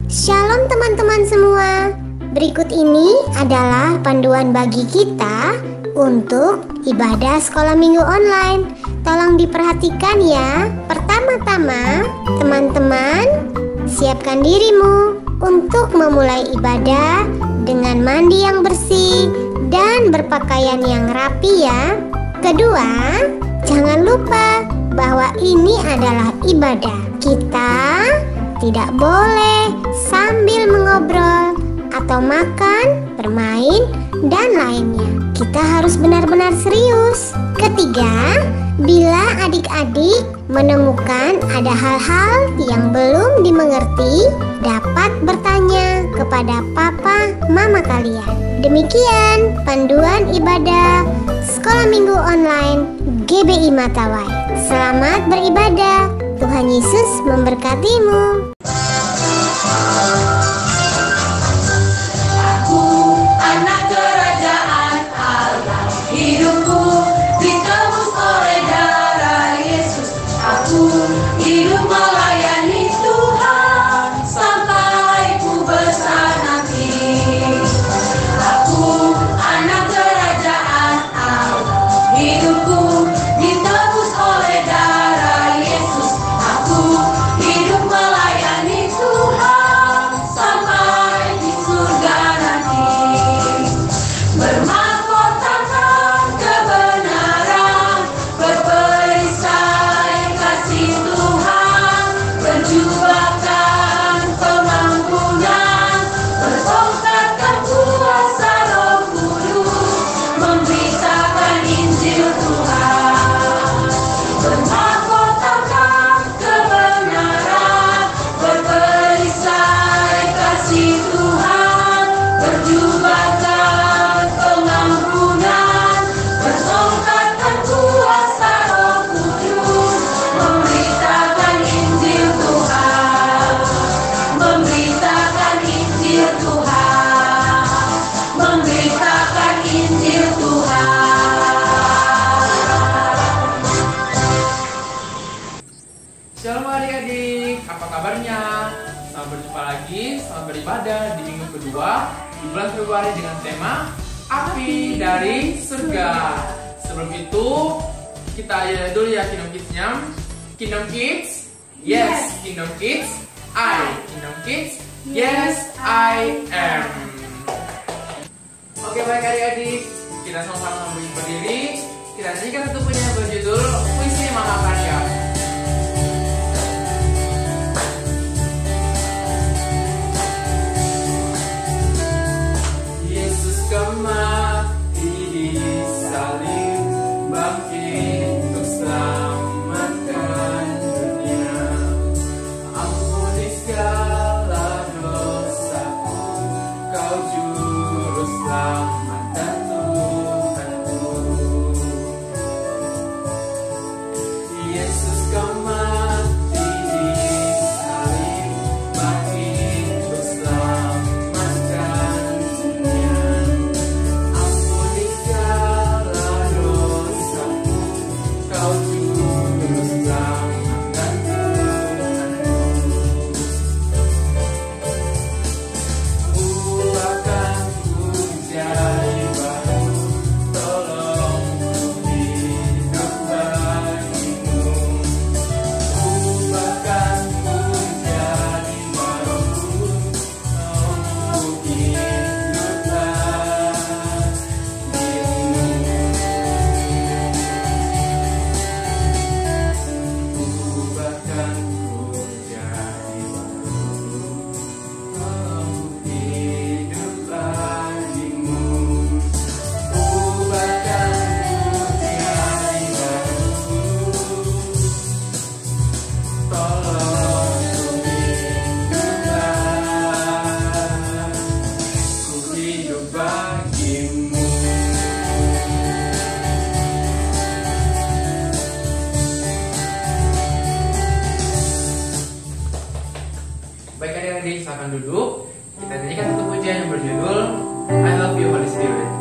Shalom teman-teman semua. Berikut ini adalah panduan bagi kita untuk ibadah sekolah minggu online. Tolong diperhatikan ya. Pertama-tama, teman-teman, siapkan dirimu untuk memulai ibadah dengan mandi yang bersih dan berpakaian yang rapi ya. Kedua, jangan lupa bahwa ini adalah ibadah. Kita tidak boleh sambil mengobrol atau makan, bermain, dan lainnya. Kita harus benar-benar serius. Ketiga, bila adik-adik menemukan ada hal-hal yang belum dimengerti, dapat bertanya kepada papa mama kalian. Demikian panduan ibadah Sekolah Minggu Online GBI Matawai. Selamat beribadah. Tuhan Yesus memberkatimu. Aku anak kerajaan Allah, hidupku ditebus oleh darah Yesus. Aku hidup melayani Tuhan sampai ku besar nanti. Aku anak kerajaan Allah, hidupku ditebus oleh darah Yesus. Aku hidup melayani Tuhan sampai di surga nanti. Bermahkotakan kebenaran, berperisai kasih Tuhan, berjubahkan pengampunan, bertongkatkan kuasa Roh Kudus, memberitakan Injil Tuhan. Bermahkotakan kebenaran, berperisai kasih Tuhan, berjubahkan pengampunan, bertongkatkan kuasa Roh Kudus, memberitakan Injil Tuhan, memberitakan Injil Tuhan, memberitakan Injil Tuhan. Shalom adik-adik, apa kabarnya? Selamat berjumpa lagi, selamat beribadah di minggu kedua di bulan Februari dengan tema Api dari Surga. Sebelum itu, kita aja dulu ya Kingdom Kids-nya. Kingdom Kids, yes. Kingdom Kids, I. Kingdom Kids, yes, I am. Oke baik adik-adik, kita sama-sama berdiri. Kita nyanyikan satu punya berjudul Puisi Mahakarya. Yesus mati di salib, bangkit untuk selamatkan dunia. Ampuni segala dosaku, Kau juru selamat dan Tuhanku. Yesus mati di salib, bangkit untuk selamatkan dunia. Ampuni segala dosaku, Kau juru selamat dan Tuhanku. Ubahkanku jadi baru, tolong ku hidup bagimu. Ubahkanku jadi baru, tolong ku hidup bagimu. Ubahkanku jadi baru, tolong ku hidup bagimu. Ubahkanku jadi baru, tolong ku hidup bagimu. Baik adik-adik, silakan duduk. Kita nyanyikan satu pujian yang berjudul I Love You Holy Spirit.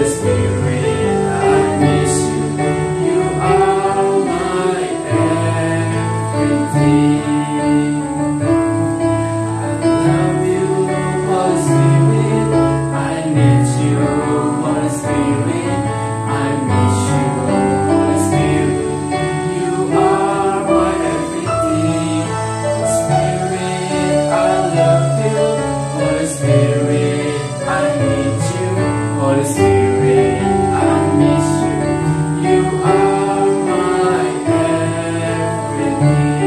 Holy Spirit, I miss you. You are my everything. I love you, Holy Spirit. I need you, Holy Spirit. I miss you, Holy Spirit. You are my everything. Holy Spirit, I love you. Holy Spirit, I need you. Holy Spirit, I miss you. You are my everything.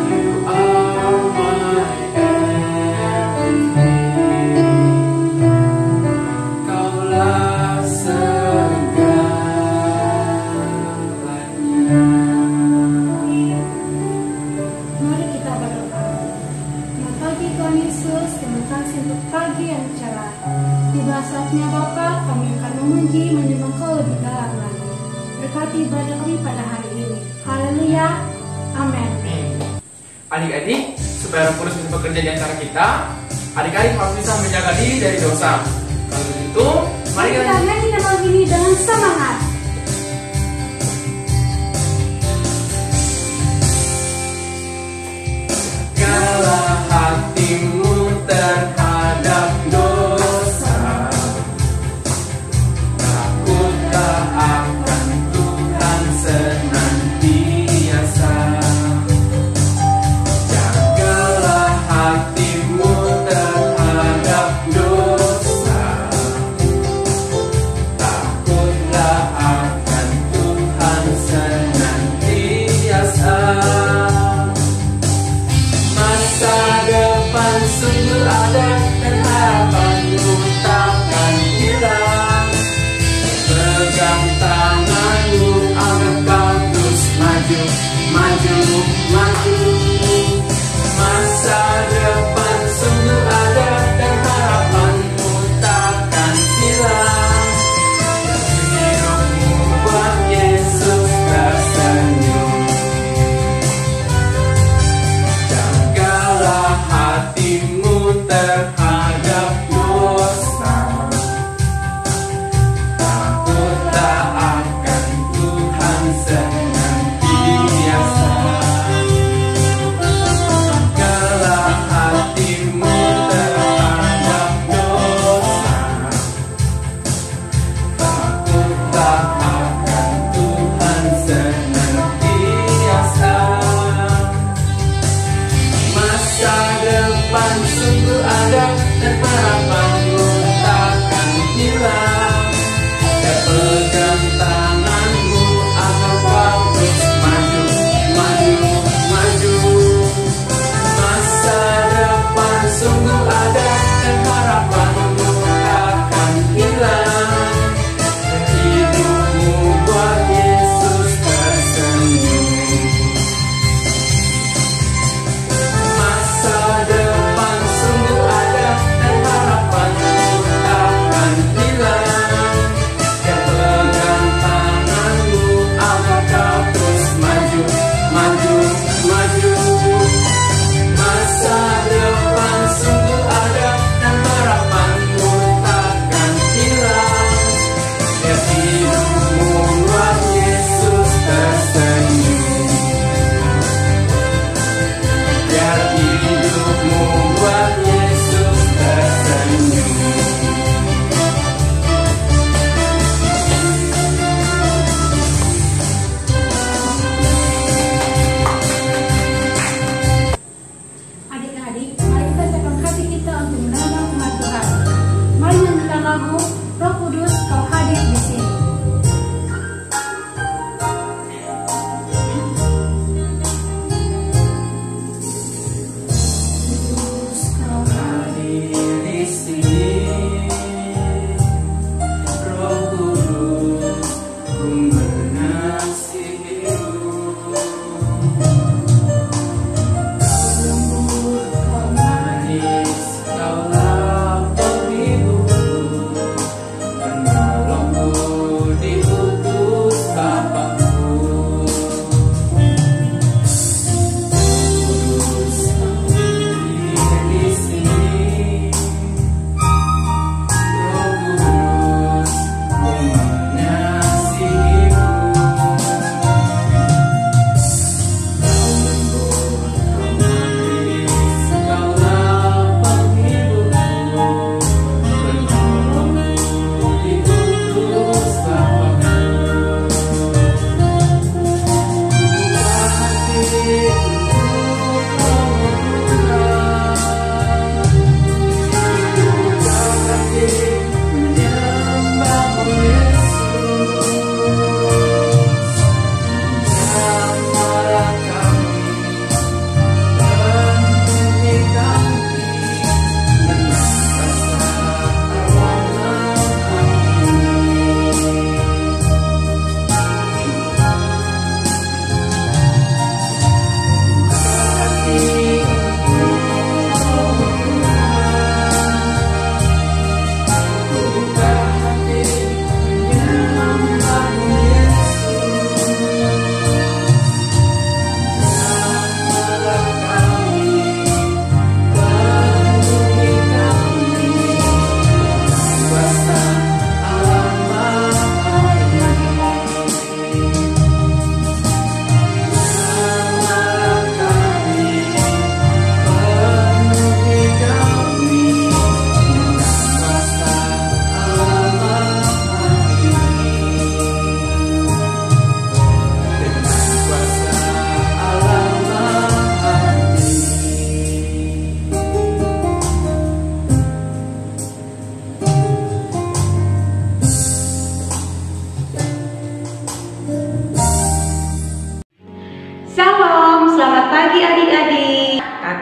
You are my everything. Kaulah segalanya. Mari kita berdoa. Selamat pagi Tuhan Yesus, terima kasih untuk pagi yang cerah. Tiba saatnya Bapa, kami akan memuji menyembah Kau lebih dalam lagi. Berkati ibadah kami pada hari ini. Haleluya. Amin. Adik-adik, supaya Roh Kudus bisa bekerja di antara kita, adik-adik harus bisa menjaga diri dari dosa. Kalau begitu, mari Mari kita kita nyanyi nama ini dengan semangat. jagalah hatimu terhadap dosa. Takutlah akan Tuhan senantiasa. Jagalah hatimu terhadap dosa. Takutlah akan Tuhan senantiasa. Masa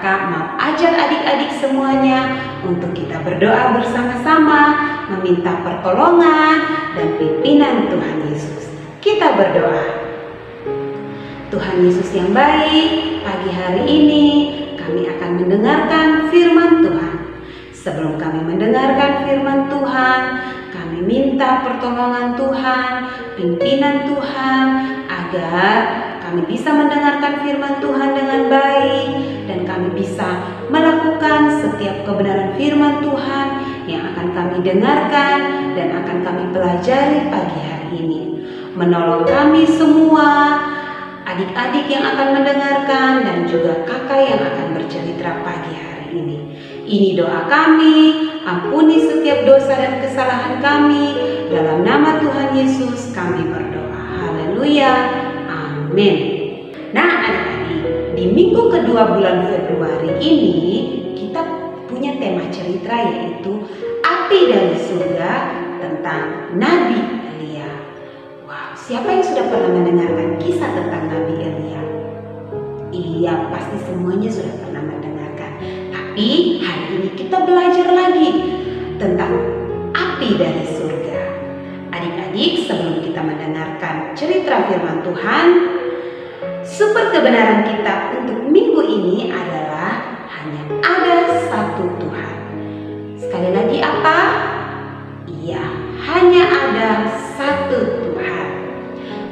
kakak mau ajak adik-adik semuanya untuk kita berdoa bersama-sama, meminta pertolongan dan pimpinan Tuhan Yesus. Kita berdoa. Tuhan Yesus yang baik, pagi hari ini kami akan mendengarkan firman Tuhan. Sebelum kami mendengarkan firman Tuhan, kami minta pertolongan Tuhan, pimpinan Tuhan, agar kami bisa mendengarkan firman Tuhan dengan baik dan kami bisa melakukan setiap kebenaran firman Tuhan yang akan kami dengarkan dan akan kami pelajari pagi hari ini. Menolong kami semua, adik-adik yang akan mendengarkan dan juga kakak yang akan bercerita pagi hari ini. Ini doa kami, ampuni setiap dosa dan kesalahan kami. Dalam nama Tuhan Yesus kami berdoa. Haleluya. Amin. Nah adik-adik, di minggu kedua bulan Februari ini kita punya tema cerita yaitu Api dari Surga tentang Nabi Elia. Wow, siapa yang sudah pernah mendengarkan kisah tentang Nabi Elia? Iya, pasti semuanya sudah pernah mendengarkan. Tapi hari ini kita belajar lagi tentang api dari surga. Adik-adik, sebelum kita mendengarkan cerita firman Tuhan, sumber kebenaran kita untuk minggu ini adalah hanya ada satu Tuhan. Sekali lagi apa? Iya, hanya ada satu Tuhan.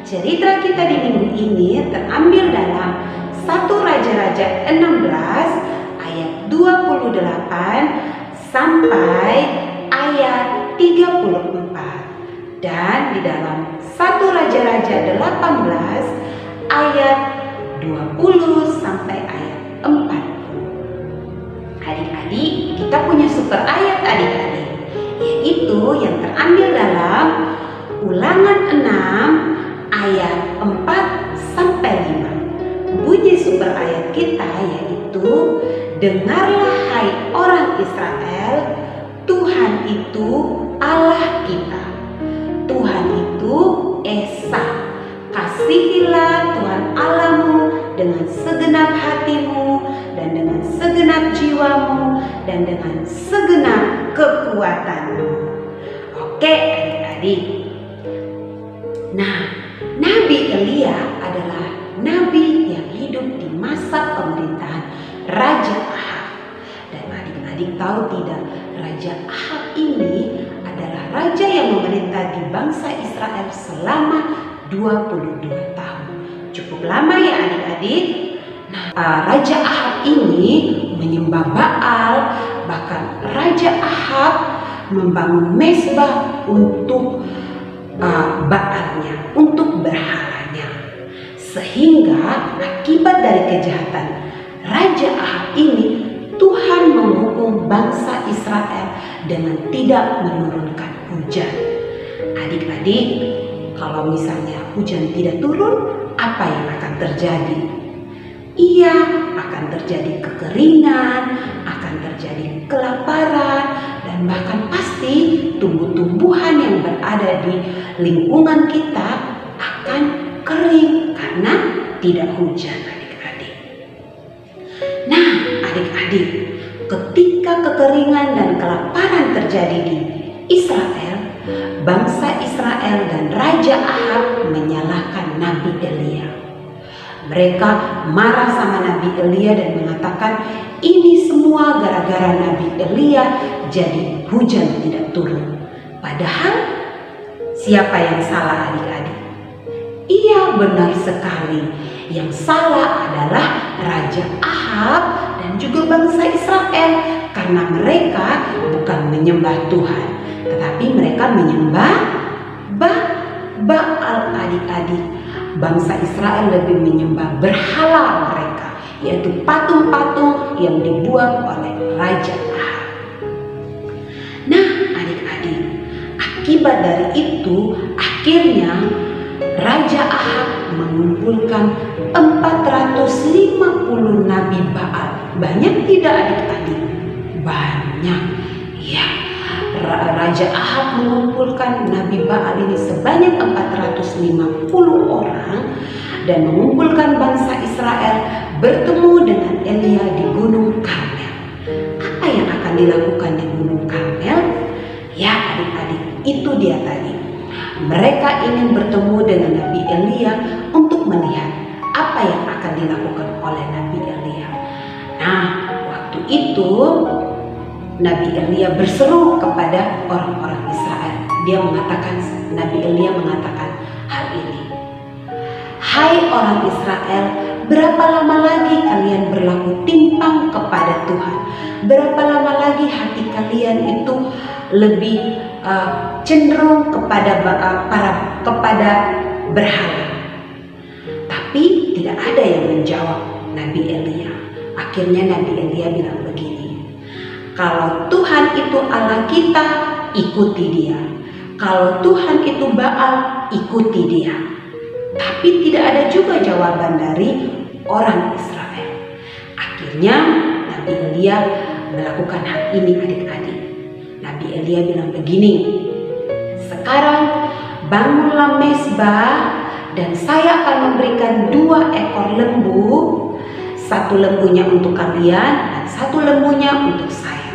Cerita kita di minggu ini terambil dalam 1 Raja-Raja 16 ayat 28 sampai ayat 34 dan di dalam 1 Raja-Raja 18 ayat 20 sampai ayat 40. Adik-adik, kita punya super ayat adik-adik, yaitu yang terambil dalam Ulangan 6 ayat 4 sampai 5. Bunyi super ayat kita yaitu, dengarlah hai orang Israel, Tuhan itu Allah kita. Tuhan itu Esa. Kasihilah Tuhan Allahmu dengan segenap hatimu dan dengan segenap jiwamu dan dengan segenap kekuatanmu. Oke adik-adik. Nah, Nabi Elia adalah nabi yang hidup di masa pemerintahan Raja Ahab. Dan adik-adik tahu tidak, Raja Ahab ini adalah raja yang memerintah di bangsa Israel selama 22 tahun. Cukup lama ya adik-adik. Nah, Raja Ahab ini menyembah Baal, bahkan Raja Ahab membangun mezbah untuk Baalnya, untuk berhalanya. Sehingga akibat dari kejahatan Raja Ahab ini, Tuhan menghukum bangsa Israel dengan tidak menurunkan hujan. Adik-adik, kalau misalnya hujan tidak turun, apa yang akan terjadi? Iya, akan terjadi kekeringan, akan terjadi kelaparan, dan bahkan pasti tumbuh-tumbuhan yang berada di lingkungan kita akan kering karena tidak hujan adik-adik. Nah adik-adik, ketika kekeringan dan kelaparan terjadi di Israel, bangsa Israel dan Raja Ahab menyalahkan Nabi Elia. Mereka marah sama Nabi Elia dan mengatakan, ini semua gara-gara Nabi Elia jadi hujan tidak turun. Padahal siapa yang salah adik-adik? Iya, benar sekali. Yang salah adalah Raja Ahab dan juga bangsa Israel, karena mereka bukan menyembah Tuhan, tetapi mereka menyembah Baal adik-adik. Bangsa Israel lebih menyembah berhala mereka, yaitu patung-patung yang dibuat oleh Raja Ahab. Nah adik-adik, akibat dari itu akhirnya Raja Ahab mengumpulkan 450 nabi Baal. Banyak tidak adik-adik? Banyak. Ya, Raja Ahab mengumpulkan nabi Baal ini sebanyak 450 orang dan mengumpulkan bangsa Israel bertemu dengan Elia di Gunung Karmel. Apa yang akan dilakukan di Gunung Karmel? Ya adik-adik, itu dia tadi. Mereka ingin bertemu dengan Nabi Elia untuk melihat apa yang akan dilakukan oleh Nabi Elia. Nah, waktu itu Nabi Elia berseru kepada orang-orang Israel. Nabi Elia mengatakan hal ini. Hai orang Israel, berapa lama lagi kalian berlaku timpang kepada Tuhan? Berapa lama lagi hati kalian itu lebih cenderung kepada berhala? Tapi tidak ada yang menjawab Nabi Elia. Akhirnya Nabi Elia bilang begini, kalau Tuhan itu Allah kita, ikuti dia. Kalau Tuhan itu Baal, ikuti dia. Tapi tidak ada juga jawaban dari orang Israel. Akhirnya Nabi Elia melakukan hal ini adik-adik. Nabi Elia bilang begini, sekarang bangunlah mezbah dan saya akan memberikan 2 ekor lembu. 1 lembunya untuk kalian dan 1 lembunya untuk saya.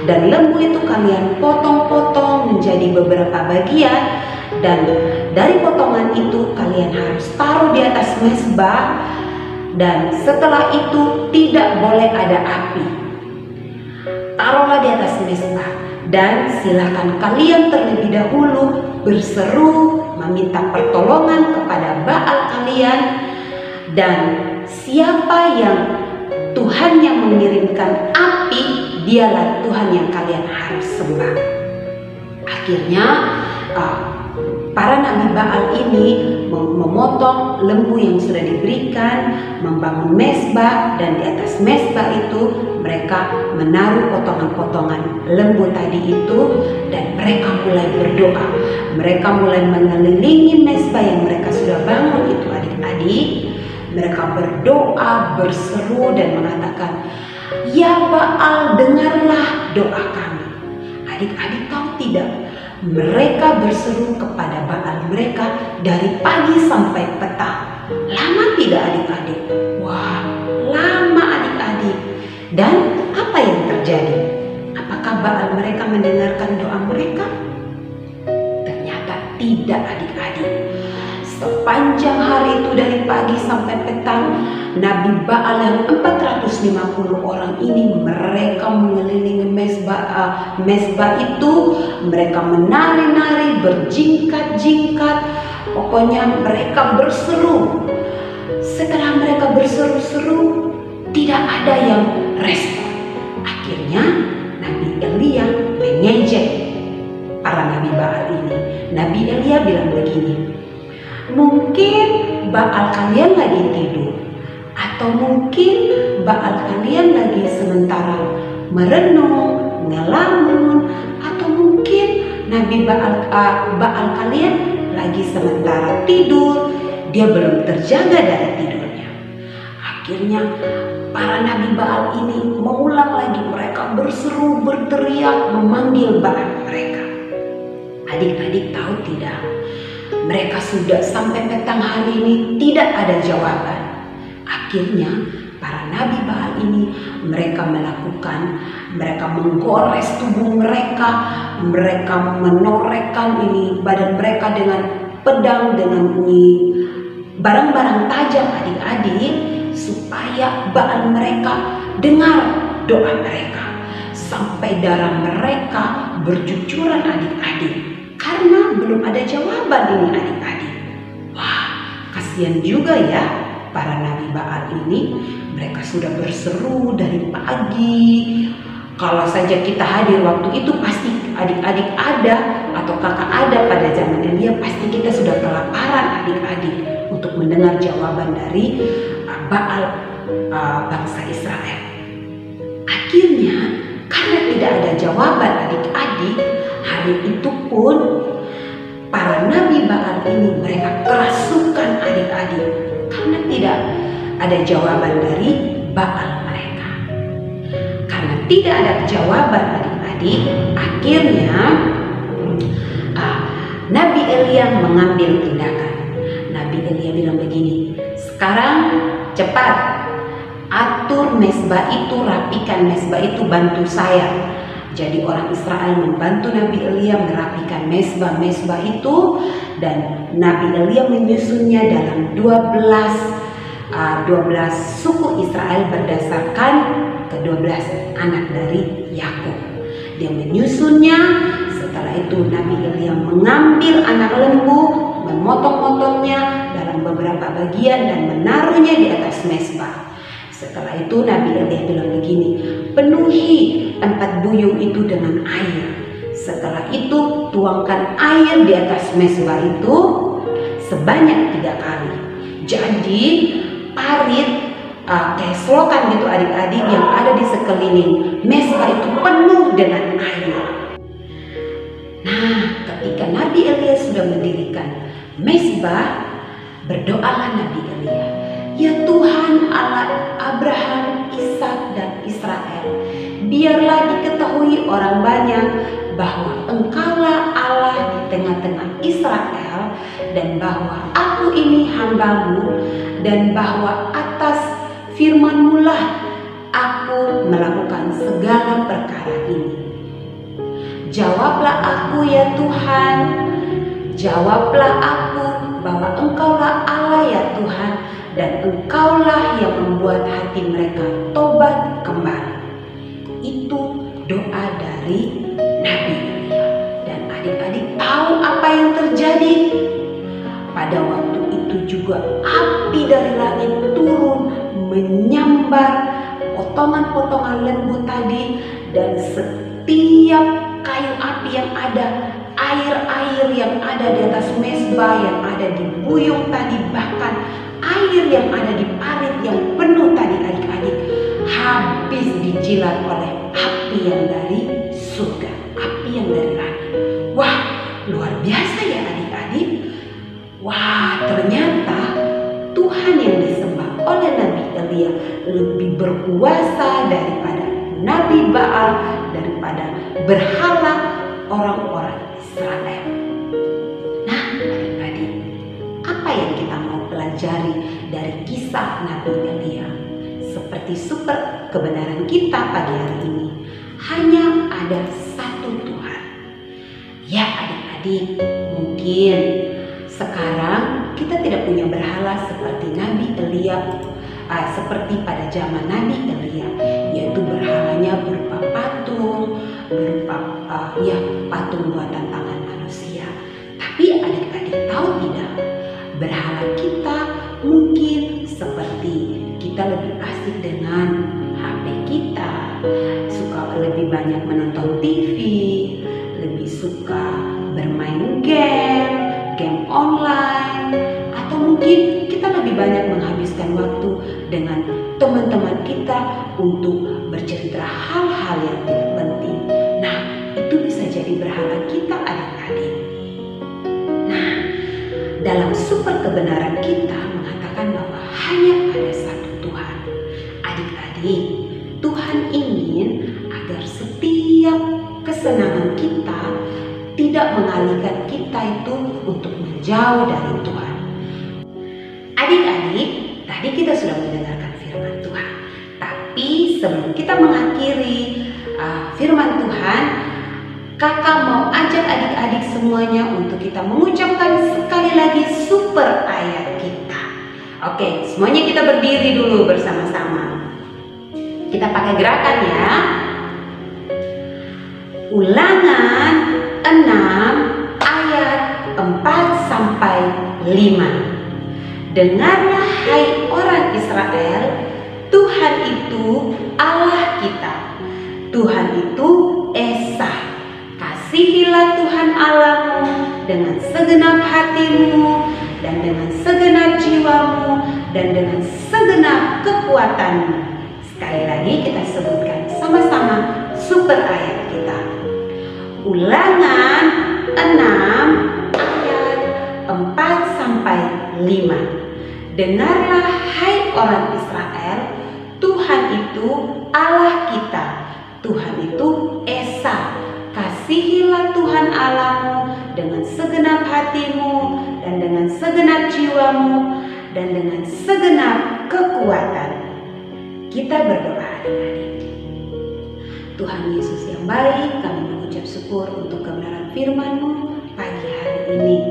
Dan lembu itu kalian potong-potong menjadi beberapa bagian, dan dari potongan itu kalian harus taruh di atas mezbah, dan setelah itu tidak boleh ada api. Taruhlah di atas mezbah dan silakan kalian terlebih dahulu berseru meminta pertolongan kepada Baal kalian, dan siapa yang Tuhan yang mengirimkan api, dialah Tuhan yang kalian harus sembah. Akhirnya para nabi Baal ini memotong lembu yang sudah diberikan, membangun mezbah, dan di atas mezbah itu mereka menaruh potongan-potongan lembu tadi itu, dan mereka mulai berdoa. Mereka mulai mengelilingi mezbah yang mereka sudah bangun itu adik-adik. Mereka berdoa, berseru dan mengatakan, ya Baal, dengarlah doa kami. Adik-adik tahu tidak? Mereka berseru kepada Baal mereka dari pagi sampai petang. Lama tidak adik-adik? Wah, lama adik-adik. Dan apa yang terjadi? Apakah Baal mereka mendengarkan doa mereka? Ternyata tidak adik-adik. Sepanjang hari itu dari pagi sampai petang, Nabi Baal yang 450 orang ini mereka mengelilingi mezbah itu. Mereka menari-nari, berjingkat-jingkat. Pokoknya mereka berseru. Setelah mereka berseru-seru, tidak ada yang respon. Akhirnya Nabi Elia mengejek para Nabi Baal ini. Nabi Elia bilang begini, mungkin Baal kalian lagi tidur, atau mungkin Baal kalian lagi sementara merenung, ngelamun, atau mungkin Nabi Baal kalian lagi sementara tidur, dia belum terjaga dari tidurnya. Akhirnya para Nabi Baal ini mengulang lagi, mereka berseru, berteriak, memanggil Baal mereka. Adik-adik tahu tidak? Mereka sudah sampai petang hari ini tidak ada jawaban. Akhirnya para nabi Baal ini mereka menggores tubuh mereka, mereka menorehkan badan mereka dengan pedang, dengan barang-barang tajam adik-adik, supaya Baal mereka dengar doa mereka. Sampai darah mereka bercucuran adik-adik. Karena belum ada jawaban ini adik-adik. Wah, kasihan juga ya para nabi Baal ini. Mereka sudah berseru dari pagi. Kalau saja kita hadir waktu itu, pasti adik-adik ada atau kakak ada pada zaman Elia, pasti kita sudah kelaparan adik-adik untuk mendengar jawaban dari Baal bangsa Israel. Akhirnya karena tidak ada jawaban adik-adik, hari itu pun para nabi Baal ini mereka kerasukan adik-adik karena tidak ada jawaban dari Baal mereka. Karena tidak ada jawaban adik-adik, akhirnya Nabi Elia mengambil tindakan. Nabi Elia bilang begini, sekarang cepat atur mezbah itu, rapikan mezbah itu, bantu saya. Jadi orang Israel membantu Nabi Elia merapikan mezbah itu, dan Nabi Elia menyusunnya dalam 12 suku Israel berdasarkan ke-12 anak dari Yakub. Dia menyusunnya. Setelah itu Nabi Elia mengambil anak lembu, memotong-motongnya dalam beberapa bagian dan menaruhnya di atas mezbah. Setelah itu Nabi Elia bilang begini, penuhi 4 buyung itu dengan air. Setelah itu tuangkan air di atas mezbah itu sebanyak 3 kali. Jadi parit kayak selokan gitu adik-adik yang ada di sekeliling mezbah itu penuh dengan air. Nah, ketika Nabi Elia sudah mendirikan mezbah, berdoalah Nabi Elia, ya Tuhan Allah Abraham, Ishak dan Israel, biarlah diketahui orang banyak bahwa Engkaulah Allah di tengah-tengah Israel, dan bahwa aku ini hamba-Mu, dan bahwa atas firman-Mu lah aku melakukan segala perkara ini. Jawablah aku ya Tuhan, jawablah aku bahwa Engkaulah Allah ya Tuhan, dan Engkaulah yang membuat hati mereka tobat kembali. Itu doa dari Nabi Elia. Dan adik-adik tahu apa yang terjadi? Pada waktu itu juga api dari langit turun menyambar potongan-potongan lembu tadi, dan setiap kayu api yang ada, air-air yang ada di atas mezbah, yang ada di buyung tadi, bahkan air yang ada di parit yang penuh tadi adik-adik, habis dijilat oleh api yang dari surga, api yang dari langit. Wah, luar biasa ya adik-adik. Wah, ternyata Tuhan yang disembah oleh Nabi Elia lebih berkuasa daripada Nabi Baal, daripada berhala orang-orang Israel. Nah, adik-adik, apa yang kita mau pelajari dari kisah Nabi Elia? Seperti super kebenaran kita pagi hari ini, hanya ada satu Tuhan. Ya adik-adik, mungkin sekarang kita tidak punya berhala seperti Nabi Elia, seperti pada zaman Nabi Elia, yaitu berhalanya berupa patung, berupa patung buatan tangan manusia. Tapi adik-adik tahu tidak, berhala kita mungkin seperti kita lebih asik dengan HP kita, suka lebih banyak menonton TV, lebih suka bermain game online, atau mungkin kita lebih banyak menghabiskan waktu dengan teman-teman kita untuk bercerita hal-hal yang tidak penting. Nah, itu bisa jadi berhala kita adik-adik. Nah, dalam super kebenaran kita mengatakan bahwa hanya ada satu Tuhan. Adik-adik, Tuhan ingin agar setiap kesenangan kita tidak mengalihkan kita itu untuk menjauh dari Tuhan. Adik-adik, tadi kita sudah mendengarkan firman Tuhan. Tapi sebelum kita mengakhiri firman Tuhan, kakak mau ajak adik-adik semuanya untuk kita mengucapkan sekali lagi super ayat kita. Oke, semuanya kita berdiri dulu bersama-sama. Kita pakai gerakan ya. Ulangan 6 ayat 4-5. Dengarlah hai orang Israel, Tuhan itu Allah kita. Tuhan itu Esa. Kasihilah Tuhan Allahmu dengan segenap hatimu, dan dengan segenap jiwamu, dan dengan segenap kekuatanmu. Sekali lagi kita sebutkan sama-sama super ayat kita. Ulangan 6 ayat 4-5. Dengarlah hai orang Israel, Tuhan itu Allah kita. Tuhan itu Esa. Kasihilah Tuhan Allahmu dengan segenap hatimu, dan dengan segenap jiwamu, dan dengan segenap kekuatan. Kita berdoa adik-adik. Tuhan Yesus yang baik, kami mengucap syukur untuk kebenaran firman-Mu pagi hari ini.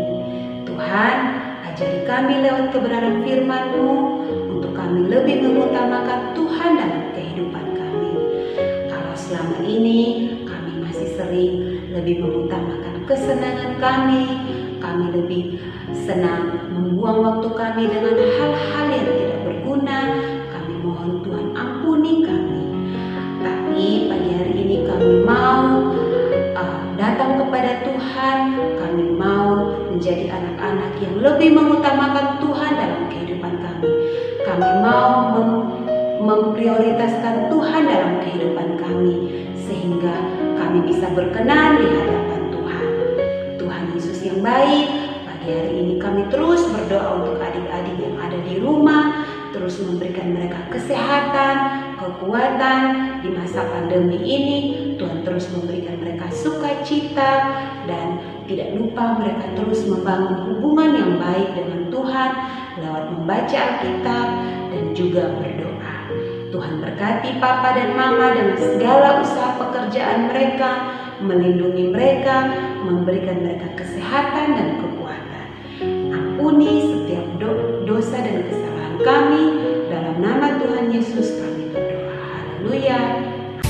Tuhan, ajari kami lewat kebenaran firman-Mu untuk kami lebih mengutamakan Tuhan dalam kehidupan kami. Kalau selama ini kami masih sering lebih mengutamakan kesenangan kami lebih senang membuang waktu kami dengan hal-hal yang tidak berguna, kami mohon Tuhan ampuni kami. Tapi pagi hari ini kami mau datang kepada Tuhan, kami mau menjadi anak-anak yang lebih mengutamakan Tuhan dalam kehidupan kami. Kami mau memprioritaskan Tuhan dalam kehidupan kami, sehingga kami bisa berkenan di hadapan Tuhan. Tuhan Yesus yang baik, pagi hari ini kami terus berdoa untuk adik-adik yang ada di rumah, terus memberikan mereka kesehatan, kekuatan di masa pandemi ini. Tuhan terus memberikan mereka sukacita, dan tidak lupa mereka terus membangun hubungan yang baik dengan Tuhan lewat membaca Alkitab dan juga berdoa. Tuhan berkati Papa dan Mama dengan segala usaha pekerjaan mereka, melindungi mereka, memberikan mereka kesehatan dan kekuatan. Ampuni setiap dosa dan kesalahan kami, dalam nama Tuhan Yesus kami berdoa. Haleluya.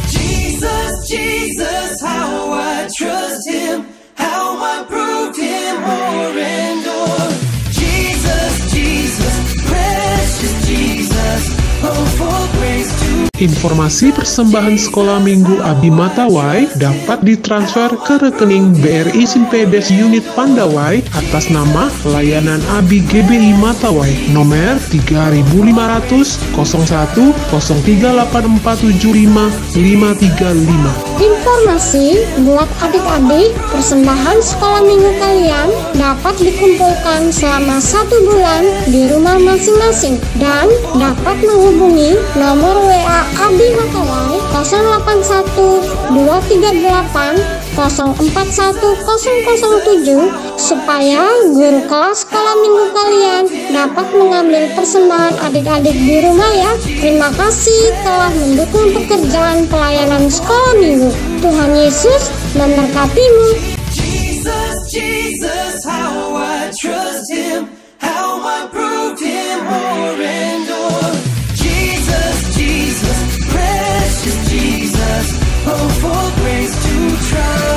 Jesus, Jesus, how I trust Him, how I proved Him more and more. Jesus, Jesus, precious Jesus, oh for grace to. Informasi persembahan sekolah minggu Abi Matawai dapat ditransfer ke rekening BRI Simpedes Unit Pandawai atas nama Layanan Abi GBI Matawai nomor 3500 01 038475 535. Informasi buat adik-adik, persembahan sekolah minggu kalian dapat dikumpulkan selama 1 bulan di rumah masing-masing dan dapat menghubungi nomor WA Abi Matawai 081 238 041007 supaya guru kelas sekolah minggu kalian dapat mengambil persembahan adik-adik di rumah ya. Terima kasih telah mendukung pekerjaan pelayanan sekolah minggu. Tuhan Yesus memberkatimu. Jesus, Jesus, how I trust Him, how I proved Him more and more. Jesus, Jesus, precious Jesus, oh for grace to trust.